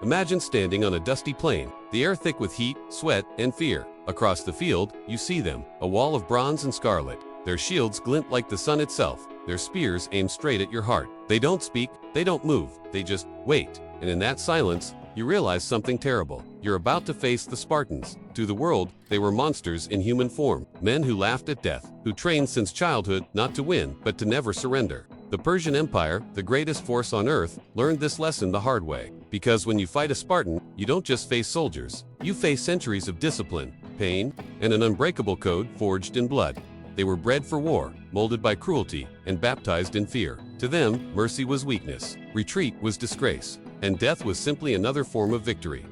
Imagine standing on a dusty plain, the air thick with heat, sweat, and fear. Across the field, you see them, a wall of bronze and scarlet. Their shields glint like the sun itself, their spears aim straight at your heart. They don't speak, they don't move, they just wait. And in that silence, you realize something terrible. You're about to face the Spartans. To the world, they were monsters in human form, men who laughed at death, who trained since childhood not to win, but to never surrender. The Persian Empire, the greatest force on earth, learned this lesson the hard way. Because when you fight a Spartan, you don't just face soldiers. You face centuries of discipline, pain, and an unbreakable code forged in blood. They were bred for war, molded by cruelty, and baptized in fear. To them, mercy was weakness, retreat was disgrace, and death was simply another form of victory.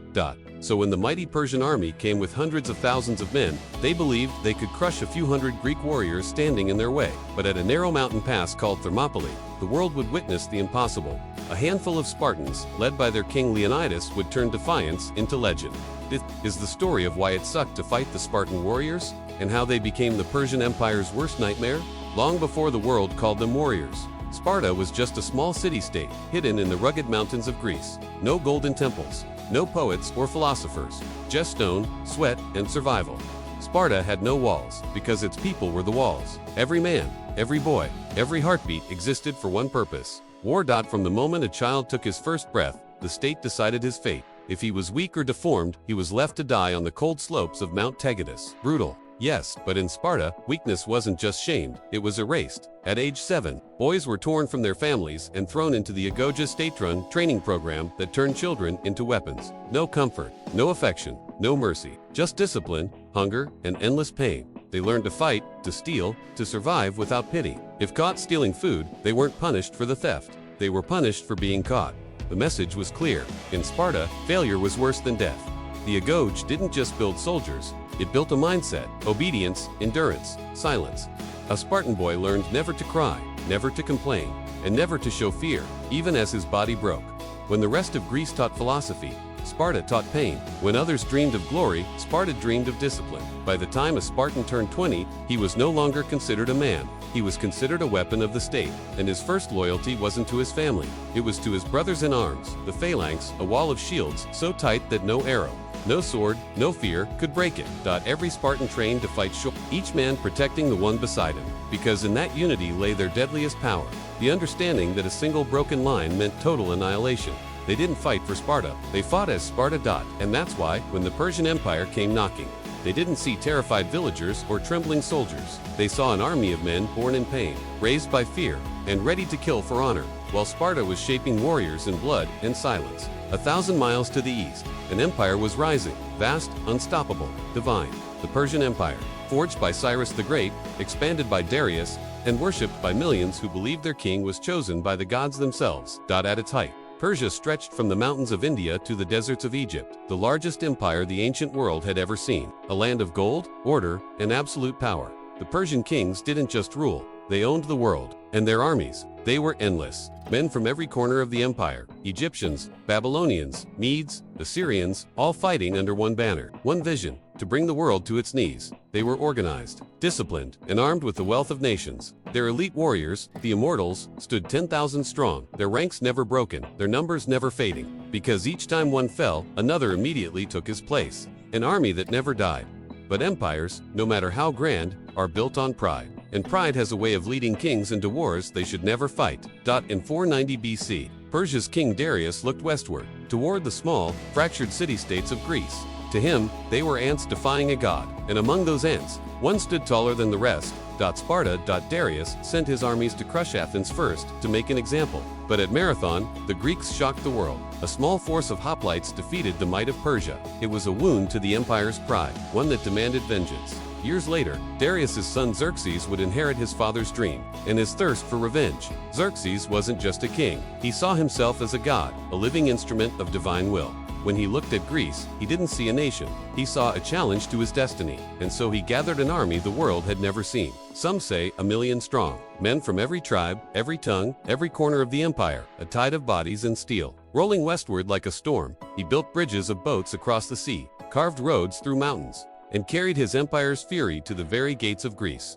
So when the mighty Persian army came with hundreds of thousands of men, they believed they could crush a few hundred Greek warriors standing in their way. But at a narrow mountain pass called Thermopylae, the world would witness the impossible. A handful of Spartans, led by their king Leonidas, would turn defiance into legend. This is the story of why it sucked to fight the Spartan warriors, and how they became the Persian Empire's worst nightmare, long before the world called them warriors. Sparta was just a small city-state, hidden in the rugged mountains of Greece. No golden temples, no poets or philosophers, just stone, sweat, and survival. Sparta had no walls, because its people were the walls. Every man, every boy, every heartbeat existed for one purpose: war. From the moment a child took his first breath, the state decided his fate. If he was weak or deformed, he was left to die on the cold slopes of Mount Tegetus. Brutal. Yes, but in Sparta, weakness wasn't just shamed, it was erased. At age 7, boys were torn from their families and thrown into the Agoge state-run training program that turned children into weapons. No comfort, no affection, no mercy, just discipline, hunger, and endless pain. They learned to fight, to steal, to survive without pity. If caught stealing food, they weren't punished for the theft. They were punished for being caught. The message was clear. In Sparta, failure was worse than death. The Agoge didn't just build soldiers, it built a mindset: obedience, endurance, silence. A Spartan boy learned never to cry, never to complain, and never to show fear, even as his body broke. When the rest of Greece taught philosophy, Sparta taught pain. When others dreamed of glory, Sparta dreamed of discipline. By the time a Spartan turned 20, he was no longer considered a man. He was considered a weapon of the state, and his first loyalty wasn't to his family. It was to his brothers in arms, the phalanx, a wall of shields so tight that no arrow, no sword, no fear could break it. Every Spartan trained to fight each man protecting the one beside him, because in that unity lay their deadliest power, the understanding that a single broken line meant total annihilation. They didn't fight for Sparta, they fought as Sparta. And that's why, when the Persian Empire came knocking, they didn't see terrified villagers or trembling soldiers. They saw an army of men born in pain, raised by fear, and ready to kill for honor, while Sparta was shaping warriors in blood and silence. 1,000 miles to the east, an empire was rising, vast, unstoppable, divine. The Persian Empire, forged by Cyrus the Great, expanded by Darius, and worshipped by millions who believed their king was chosen by the gods themselves. At its height, Persia stretched from the mountains of India to the deserts of Egypt, the largest empire the ancient world had ever seen. A land of gold, order, and absolute power. The Persian kings didn't just rule, they owned the world. And their armies, they were endless. Men from every corner of the empire, Egyptians, Babylonians, Medes, Assyrians, all fighting under one banner, one vision: to bring the world to its knees. They were organized, disciplined, and armed with the wealth of nations. Their elite warriors, the immortals, stood 10,000 strong, their ranks never broken, their numbers never fading. Because each time one fell, another immediately took his place. An army that never died. But empires, no matter how grand, are built on pride. And pride has a way of leading kings into wars they should never fight. In 490 BC, Persia's king Darius looked westward, toward the small, fractured city-states of Greece. To him, they were ants defying a god, and among those ants, one stood taller than the rest. Sparta. Darius sent his armies to crush Athens first, to make an example. But at Marathon, the Greeks shocked the world. A small force of hoplites defeated the might of Persia. It was a wound to the empire's pride, one that demanded vengeance. Years later, Darius's son Xerxes would inherit his father's dream and his thirst for revenge. Xerxes wasn't just a king. He saw himself as a god, a living instrument of divine will. When he looked at Greece, he didn't see a nation. He saw a challenge to his destiny, and so he gathered an army the world had never seen. Some say 1 million strong, men from every tribe, every tongue, every corner of the empire, a tide of bodies and steel. Rolling westward like a storm, he built bridges of boats across the sea, carved roads through mountains, and carried his empire's fury to the very gates of Greece.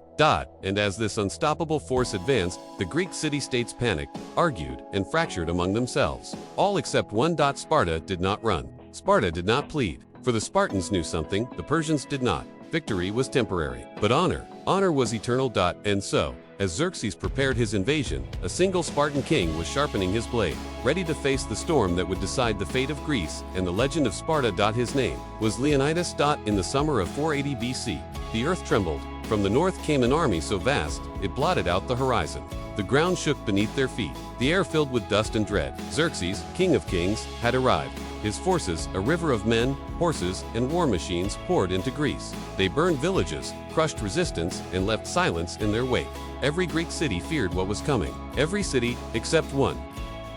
And as this unstoppable force advanced, the Greek city-states panicked, argued, and fractured among themselves. All except one. Sparta did not run. Sparta did not plead. For the Spartans knew something the Persians did not. Victory was temporary, but honor was eternal. And so, as Xerxes prepared his invasion, a single Spartan king was sharpening his blade, ready to face the storm that would decide the fate of Greece and the legend of Sparta. His name was Leonidas. In the summer of 480 BC, the earth trembled. From the north came an army so vast, it blotted out the horizon. The ground shook beneath their feet, the air filled with dust and dread. Xerxes, king of kings, had arrived. His forces, a river of men, horses, and war machines, poured into Greece. They burned villages, crushed resistance, and left silence in their wake. Every Greek city feared what was coming. Every city except one.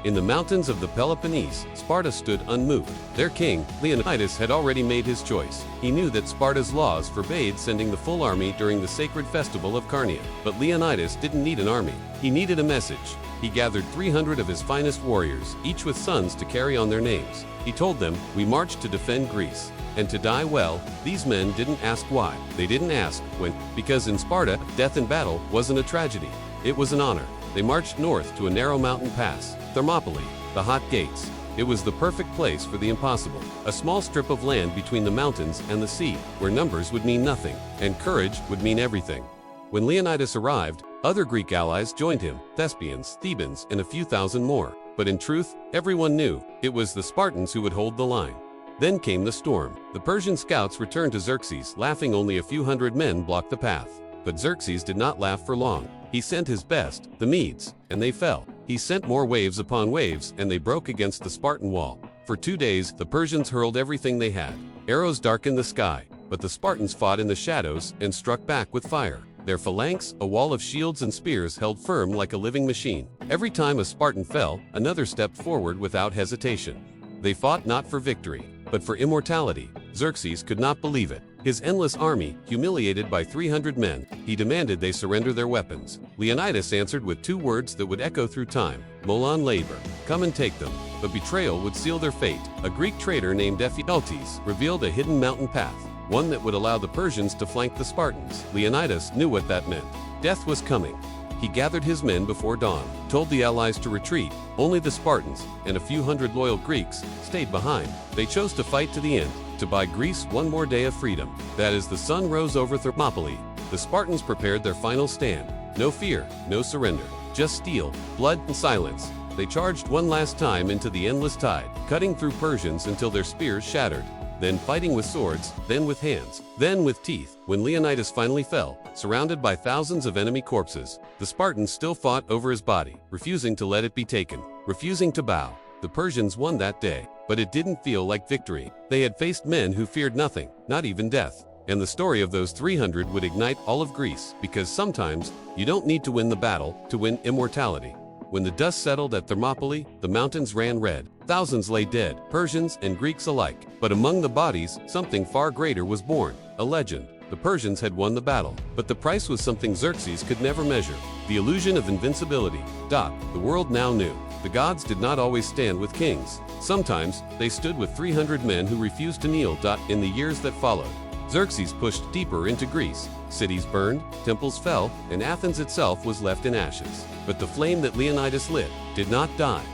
In the mountains of the Peloponnese, Sparta stood unmoved. Their king, Leonidas, had already made his choice. He knew that Sparta's laws forbade sending the full army during the sacred festival of Carneia. But Leonidas didn't need an army. He needed a message. He gathered 300 of his finest warriors, each with sons to carry on their names. He told them, "We march to defend Greece. And to die well." These men didn't ask why. They didn't ask when. Because in Sparta, death in battle wasn't a tragedy. It was an honor. They marched north to a narrow mountain pass, Thermopylae, the hot gates. It was the perfect place for the impossible. A small strip of land between the mountains and the sea, where numbers would mean nothing, and courage would mean everything. When Leonidas arrived, other Greek allies joined him, Thespians, Thebans, and a few thousand more. But in truth, everyone knew it was the Spartans who would hold the line. Then came the storm. The Persian scouts returned to Xerxes, laughing. Only a few hundred men blocked the path. But Xerxes did not laugh for long. He sent his best, the Medes, and they fell. He sent more waves upon waves, and they broke against the Spartan wall. For 2 days, the Persians hurled everything they had. Arrows darkened the sky, but the Spartans fought in the shadows and struck back with fire. Their phalanx, a wall of shields and spears, held firm like a living machine. Every time a Spartan fell, another stepped forward without hesitation. They fought not for victory, but for immortality. Xerxes could not believe it. His endless army, humiliated by 300 men, he demanded they surrender their weapons. Leonidas answered with 2 words that would echo through time: molon labor, come and take them. But betrayal would seal their fate. A Greek traitor named Ephialtes revealed a hidden mountain path, one that would allow the Persians to flank the Spartans. Leonidas knew what that meant. Death was coming. He gathered his men before dawn, told the allies to retreat. Only the Spartans, and a few hundred loyal Greeks, stayed behind. They chose to fight to the end, to buy Greece one more day of freedom. That is, the sun rose over Thermopylae, the Spartans prepared their final stand. No fear, no surrender, just steel, blood, and silence. They charged one last time into the endless tide, cutting through Persians until their spears shattered. Then fighting with swords, then with hands, then with teeth. When Leonidas finally fell, surrounded by thousands of enemy corpses, the Spartans still fought over his body, refusing to let it be taken, refusing to bow. The Persians won that day, but it didn't feel like victory. They had faced men who feared nothing, not even death. And the story of those 300 would ignite all of Greece, because sometimes you don't need to win the battle to win immortality. When the dust settled at Thermopylae, the mountains ran red. Thousands lay dead, Persians and Greeks alike. But among the bodies, something far greater was born, a legend. The Persians had won the battle, but the price was something Xerxes could never measure: the illusion of invincibility. The world now knew. The gods did not always stand with kings. Sometimes, they stood with 300 men who refused to kneel. In the years that followed, Xerxes pushed deeper into Greece. Cities burned, temples fell, and Athens itself was left in ashes. But the flame that Leonidas lit did not die.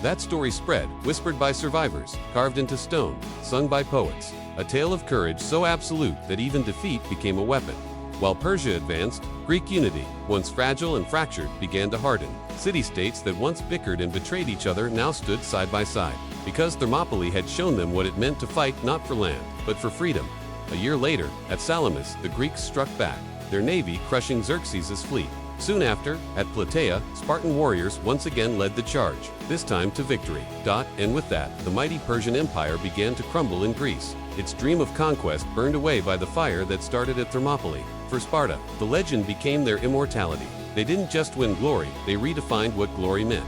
That story spread, whispered by survivors, carved into stone, sung by poets. A tale of courage so absolute that even defeat became a weapon. While Persia advanced, Greek unity, once fragile and fractured, began to harden. City-states that once bickered and betrayed each other now stood side by side, because Thermopylae had shown them what it meant to fight not for land, but for freedom. A year later, at Salamis, the Greeks struck back, their navy crushing Xerxes' fleet. Soon after, at Plataea, Spartan warriors once again led the charge, this time to victory. And with that, the mighty Persian Empire began to crumble in Greece. Its dream of conquest burned away by the fire that started at Thermopylae. For Sparta, the legend became their immortality. They didn't just win glory, they redefined what glory meant.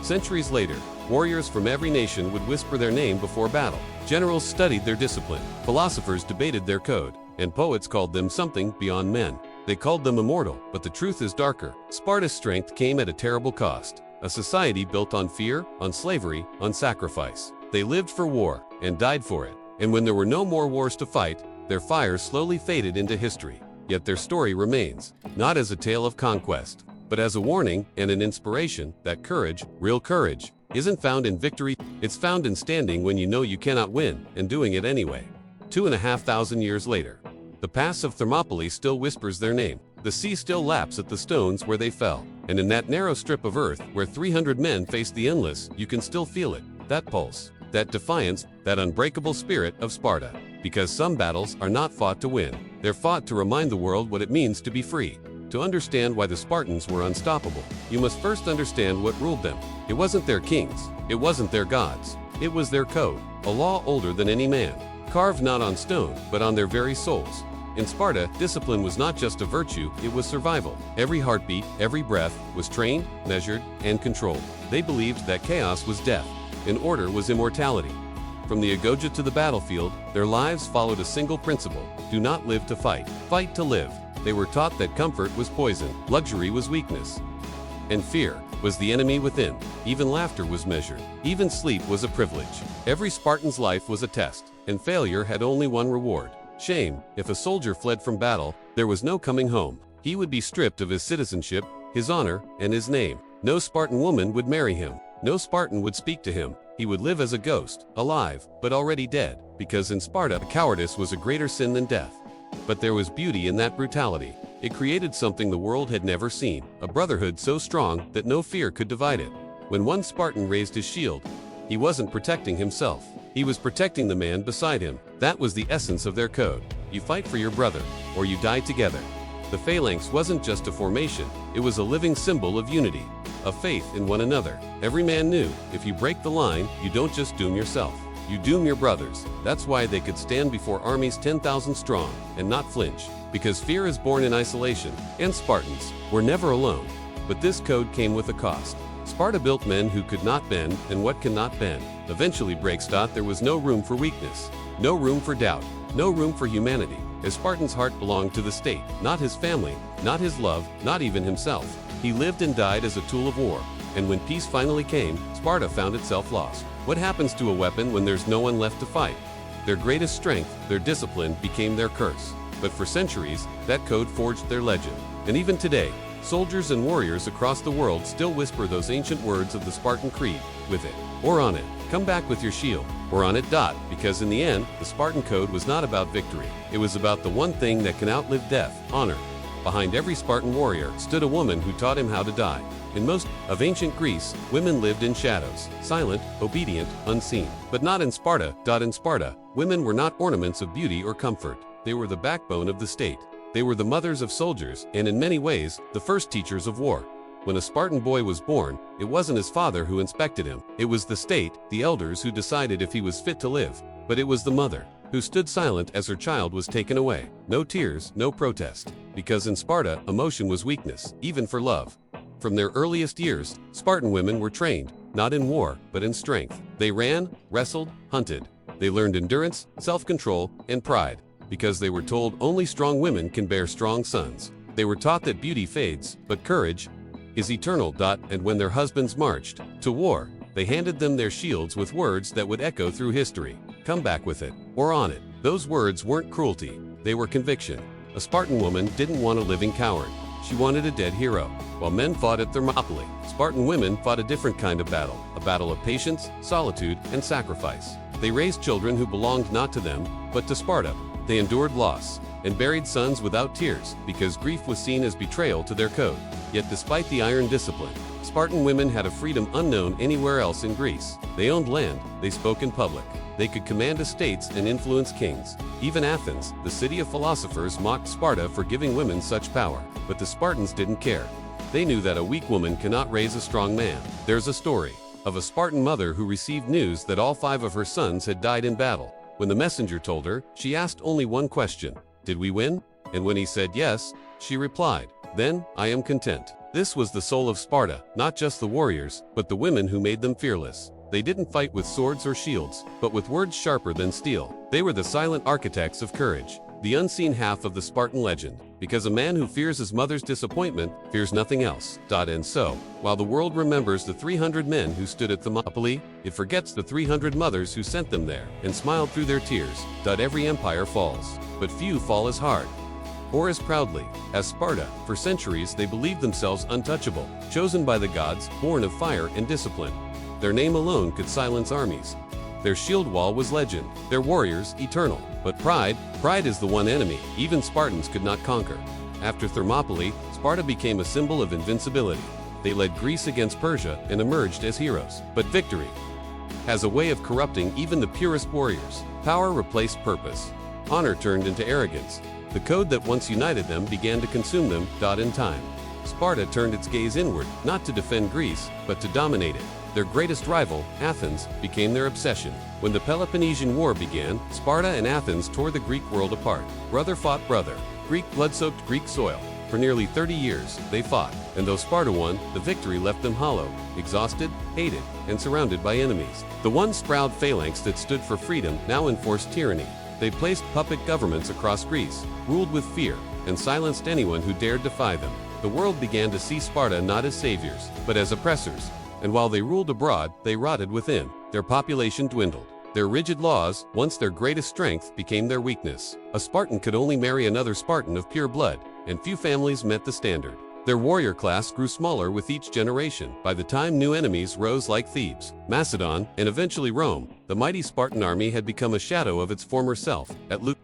Centuries later, warriors from every nation would whisper their name before battle. Generals studied their discipline, philosophers debated their code, and poets called them something beyond men. They called them immortal, but the truth is darker. Sparta's strength came at a terrible cost. A society built on fear, on slavery, on sacrifice. They lived for war, and died for it. And when there were no more wars to fight, their fire slowly faded into history. Yet their story remains, not as a tale of conquest, but as a warning and an inspiration that courage, real courage, isn't found in victory, it's found in standing when you know you cannot win and doing it anyway. 2,500 years later, the pass of Thermopylae still whispers their name. The sea still laps at the stones where they fell. And in that narrow strip of earth where 300 men faced the endless, you can still feel it, that pulse, that defiance, that unbreakable spirit of Sparta. Because some battles are not fought to win. They're fought to remind the world what it means to be free. To understand why the Spartans were unstoppable, you must first understand what ruled them. It wasn't their kings, it wasn't their gods, it was their code, a law older than any man, carved not on stone, but on their very souls. In Sparta, discipline was not just a virtue, it was survival. Every heartbeat, every breath, was trained, measured, and controlled. They believed that chaos was death, and order was immortality. From the Agoge to the battlefield, their lives followed a single principle: do not live to fight, fight to live. They were taught that comfort was poison, luxury was weakness, and fear was the enemy within. Even laughter was measured. Even sleep was a privilege. Every Spartan's life was a test, and failure had only one reward: shame. If a soldier fled from battle, there was no coming home. He would be stripped of his citizenship, his honor, and his name. No Spartan woman would marry him. No Spartan would speak to him. He would live as a ghost, alive, but already dead, because in Sparta, cowardice was a greater sin than death. But there was beauty in that brutality. It created something the world had never seen, a brotherhood so strong that no fear could divide it. When one Spartan raised his shield, he wasn't protecting himself. He was protecting the man beside him. That was the essence of their code. You fight for your brother, or you die together. The phalanx wasn't just a formation, it was a living symbol of unity, of faith in one another. Every man knew, if you break the line, you don't just doom yourself. You doom your brothers. That's why they could stand before armies 10,000 strong and not flinch. Because fear is born in isolation, and Spartans were never alone. But this code came with a cost. Sparta built men who could not bend, and what cannot bend eventually breaks. There was no room for weakness, no room for doubt, no room for humanity. As Spartan's heart belonged to the state, not his family, not his love, not even himself. He lived and died as a tool of war. And when peace finally came, Sparta found itself lost. What happens to a weapon when there's no one left to fight? Their greatest strength, their discipline, became their curse. But for centuries, that code forged their legend. And even today, soldiers and warriors across the world still whisper those ancient words of the Spartan creed: with it, or on it, come back with your shield, or on it. Because in the end, the Spartan code was not about victory. It was about the one thing that can outlive death: honor. Behind every Spartan warrior stood a woman who taught him how to die. In most of ancient Greece, women lived in shadows, silent, obedient, unseen. But not in Sparta. In Sparta, women were not ornaments of beauty or comfort. They were the backbone of the state. They were the mothers of soldiers, and in many ways, the first teachers of war. When a Spartan boy was born, it wasn't his father who inspected him. It was the state, the elders, who decided if he was fit to live. But it was the mother who stood silent as her child was taken away. No tears, no protest. Because in Sparta, emotion was weakness, even for love. From their earliest years, Spartan women were trained, not in war, but in strength. They ran, wrestled, hunted. They learned endurance, self-control, and pride. Because they were told only strong women can bear strong sons. They were taught that beauty fades, but courage is eternal. And when their husbands marched to war, they handed them their shields with words that would echo through history: come back with it, or on it. Those words weren't cruelty, they were conviction. A Spartan woman didn't want a living coward. She wanted a dead hero. While men fought at Thermopylae, Spartan women fought a different kind of battle, a battle of patience, solitude, and sacrifice. They raised children who belonged not to them, but to Sparta. They endured loss and buried sons without tears, because grief was seen as betrayal to their code. Yet despite the iron discipline, Spartan women had a freedom unknown anywhere else in Greece. They owned land, they spoke in public, they could command estates and influence kings. Even Athens, the city of philosophers, mocked Sparta for giving women such power. But the Spartans didn't care. They knew that a weak woman cannot raise a strong man. There's a story of a Spartan mother who received news that all 5 of her sons had died in battle. When the messenger told her, she asked only one question: did we win? And when he said yes, she replied, then I am content. This was the soul of Sparta, not just the warriors, but the women who made them fearless. They didn't fight with swords or shields, but with words sharper than steel. They were the silent architects of courage. the unseen half of the Spartan legend, because a man who fears his mother's disappointment fears nothing else. And so, while the world remembers the 300 men who stood at Thermopylae, it forgets the 300 mothers who sent them there and smiled through their tears. Every empire falls, but few fall as hard or as proudly as Sparta. For centuries they believed themselves untouchable, chosen by the gods, born of fire and discipline. Their name alone could silence armies. Their shield wall was legend, their warriors eternal. But pride is the one enemy even Spartans could not conquer. After Thermopylae, Sparta became a symbol of invincibility. They led Greece against Persia and emerged as heroes. But victory has a way of corrupting even the purest warriors. Power replaced purpose. Honor turned into arrogance. The code that once united them began to consume them. In time, Sparta turned its gaze inward, not to defend Greece, but to dominate it. Their greatest rival, Athens, became their obsession. When the Peloponnesian War began, Sparta and Athens tore the Greek world apart. Brother fought brother. Greek blood soaked Greek soil. For nearly 30 years, they fought, and though Sparta won, the victory left them hollow, exhausted, hated, and surrounded by enemies. The once proud phalanx that stood for freedom now enforced tyranny. They placed puppet governments across Greece, ruled with fear, and silenced anyone who dared defy them. The world began to see Sparta not as saviors, but as oppressors. And while they ruled abroad, they rotted within. Their population dwindled. Their rigid laws, once their greatest strength, became their weakness. A Spartan could only marry another Spartan of pure blood, and few families met the standard. Their warrior class grew smaller with each generation. By the time new enemies rose like Thebes, Macedon, and eventually Rome, the mighty Spartan army had become a shadow of its former self.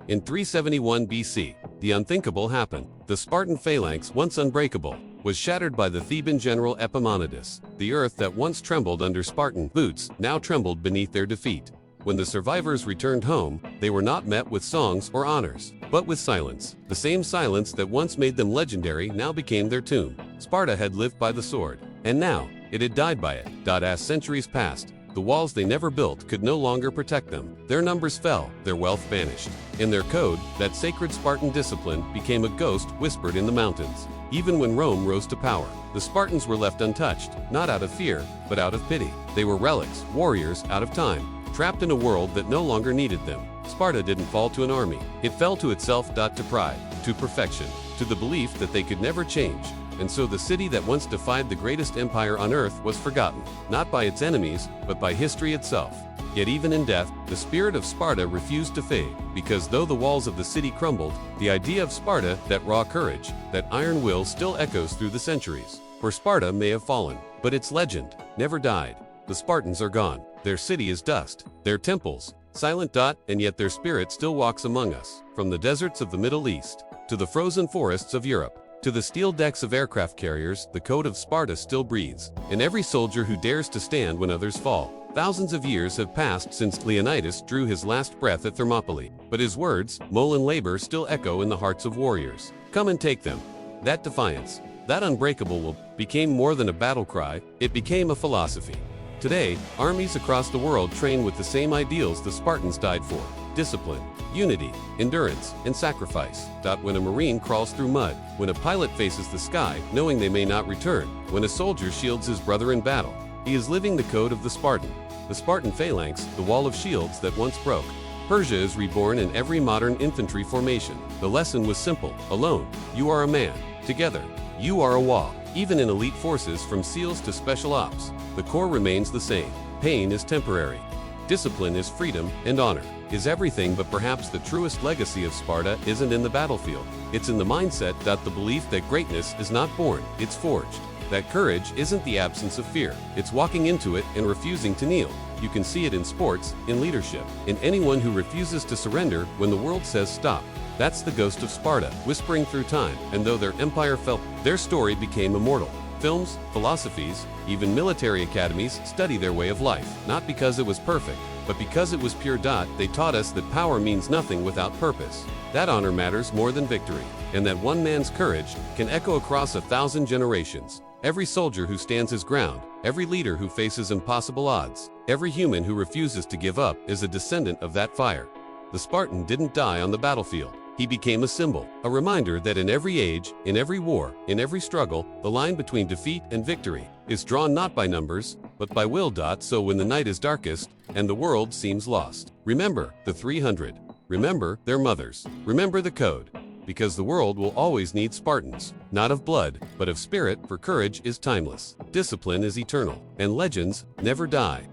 In 371 BC, the unthinkable happened. The Spartan phalanx, once unbreakable, was shattered by the Theban general Epaminondas. The earth that once trembled under Spartan boots now trembled beneath their defeat. When the survivors returned home, they were not met with songs or honors, but with silence. The same silence that once made them legendary now became their tomb. Sparta had lived by the sword, and now it had died by it. As centuries passed, the walls they never built could no longer protect them. Their numbers fell, their wealth vanished. In their code, that sacred Spartan discipline became a ghost whispered in the mountains. Even when Rome rose to power, the Spartans were left untouched, not out of fear, but out of pity. They were relics, warriors out of time, trapped in a world that no longer needed them. Sparta didn't fall to an army. It fell to itself. To pride, to perfection, to the belief that they could never change. And so the city that once defied the greatest empire on earth was forgotten, not by its enemies, but by history itself. Yet even in death, the spirit of Sparta refused to fade, because though the walls of the city crumbled, the idea of Sparta, that raw courage, that iron will, still echoes through the centuries. For Sparta may have fallen, but its legend never died. The Spartans are gone. Their city is dust. Their temples, silent. And yet their spirit still walks among us. From the deserts of the Middle East, to the frozen forests of Europe, to the steel decks of aircraft carriers, the code of Sparta still breathes. In every soldier who dares to stand when others fall. Thousands of years have passed since Leonidas drew his last breath at Thermopylae, but his words, molten labor, still echo in the hearts of warriors. Come and take them. That defiance, that unbreakable will, became more than a battle cry, it became a philosophy. Today, armies across the world train with the same ideals the Spartans died for: discipline, unity, endurance, and sacrifice. When a Marine crawls through mud, when a pilot faces the sky, knowing they may not return, when a soldier shields his brother in battle, he is living the code of the Spartan. The Spartan phalanx, the wall of shields that once broke. Persia is reborn in every modern infantry formation. The lesson was simple: alone, you are a man; together, you are a wall. Even in elite forces, from SEALs to special ops, the core remains the same. Pain is temporary. Discipline is freedom, and honor is everything. But perhaps the truest legacy of Sparta isn't in the battlefield. It's in the mindset. The belief that greatness is not born, it's forged. That courage isn't the absence of fear, it's walking into it and refusing to kneel. You can see it in sports, in leadership, in anyone who refuses to surrender when the world says stop. That's the ghost of Sparta, whispering through time, and though their empire fell, their story became immortal. Films, philosophies, even military academies study their way of life, not because it was perfect, but because it was pure. They taught us that power means nothing without purpose, that honor matters more than victory, and that one man's courage can echo across 1,000 generations. Every soldier who stands his ground, every leader who faces impossible odds, every human who refuses to give up is a descendant of that fire. The Spartan didn't die on the battlefield. He became a symbol, a reminder that in every age, in every war, in every struggle, the line between defeat and victory is drawn not by numbers, but by will. So when the night is darkest and the world seems lost, remember the 300. Remember their mothers. Remember the code. Because the world will always need Spartans, not of blood, but of spirit, for courage is timeless, discipline is eternal, and legends never die.